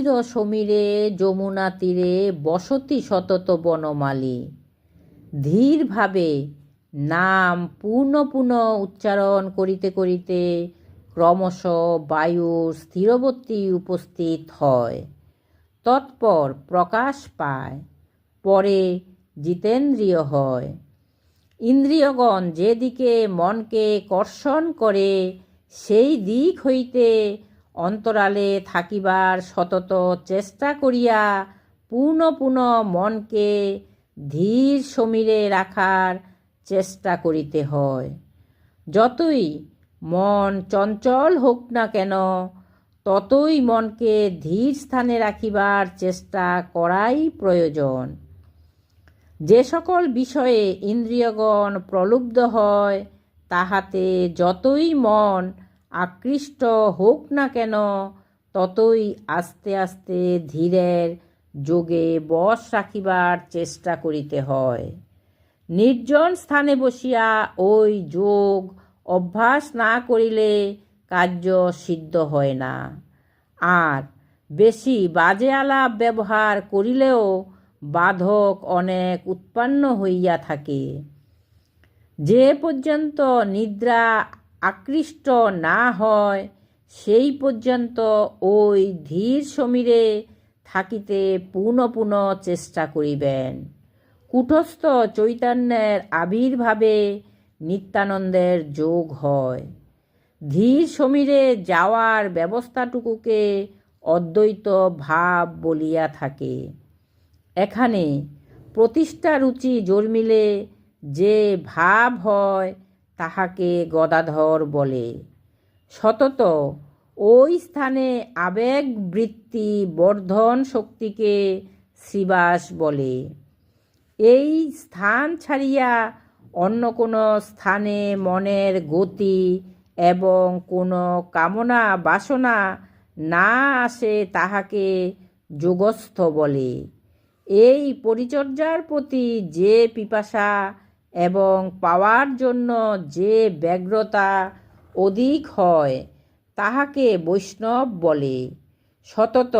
ধীর সমীরে যমুনা তীরে বসতি সতত বনমালী। ধীরভাবে নাম পূর্ণ পূর্ণ উচ্চারণ করিতে করিতে ক্রমশ বায়ুর স্থিরবর্তী উপস্থিত হয়, তৎপর প্রকাশ পায়, পরে জিতেন্দ্রিয় হয়। ইন্দ্রিয়গণ যেদিকে মনকে কর্ষণ করে সেই দিক হইতে অন্তরালে থাকিবার সতত চেষ্টা করিয়া পূর্ণ পূর্ণ মনকে ধীর সমীরে রাখার চেষ্টা করিতে হয়। যতই মন চঞ্চল হোক না কেন, ততই মনকে ধীর স্থানে রাখিবার চেষ্টা করাই প্রয়োজন। যে সকল বিষয়ে ইন্দ্রিয়গণ প্রলুব্ধ হয়, তাহাতে যতই মন আকৃষ্ট হোক না কেন, ততই আস্তে আস্তে ধীরের যোগে বশ রাখিবার চেষ্টা করিতে হয়। নির্জন স্থানে বসিয়া ওই যোগ অভ্যাস না করিলে কার্য সিদ্ধ হয় না। আর বেশি বাজে আলাপ ব্যবহার করিলেও বাধক অনেক উৎপন্ন হইয়া থাকে। যে পর্যন্ত নিদ্রা আকৃষ্ট না হয়, সেই পর্যন্ত ওই ধীর সমীরে থাকিতে পূর্ণ পূর্ণ চেষ্টা করিবেন। কূটস্থ চৈতন্যের আবির্ভাবে নিত্যানন্দের যোগ হয়। ধীর সমীরে যাওয়ার ব্যবস্থাটুকুকে অদ্বৈত ভাব বলিয়া থাকে। এখানে প্রতিষ্ঠা রুচি জন্মিলে যে ভাব হয়, তাহাকে গদাধর বলে। সতত ওই স্থানে আবেগ বৃত্তি বর্ধন শক্তিকে শ্রীবাস বলে। এই স্থান ছাড়িয়া অন্য কোনো স্থানে মনের গতি এবং কোনো কামনা বাসনা না আসে, তাহাকে যোগস্থ বলে। এই পরিচর্যার প্রতি যে পিপাসা এবং পাওয়ার জন্য যে ব্যগ্রতা অধিক হয়, তাহাকে বৈষ্ণব বলে। সতত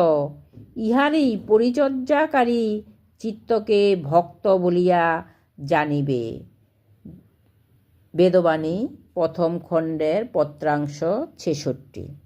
ইহারই পরিচর্যাকারী চিত্তকে ভক্ত বলিয়া জানিবে। বেদবাণী প্রথম খণ্ডের পত্রাংশ 66।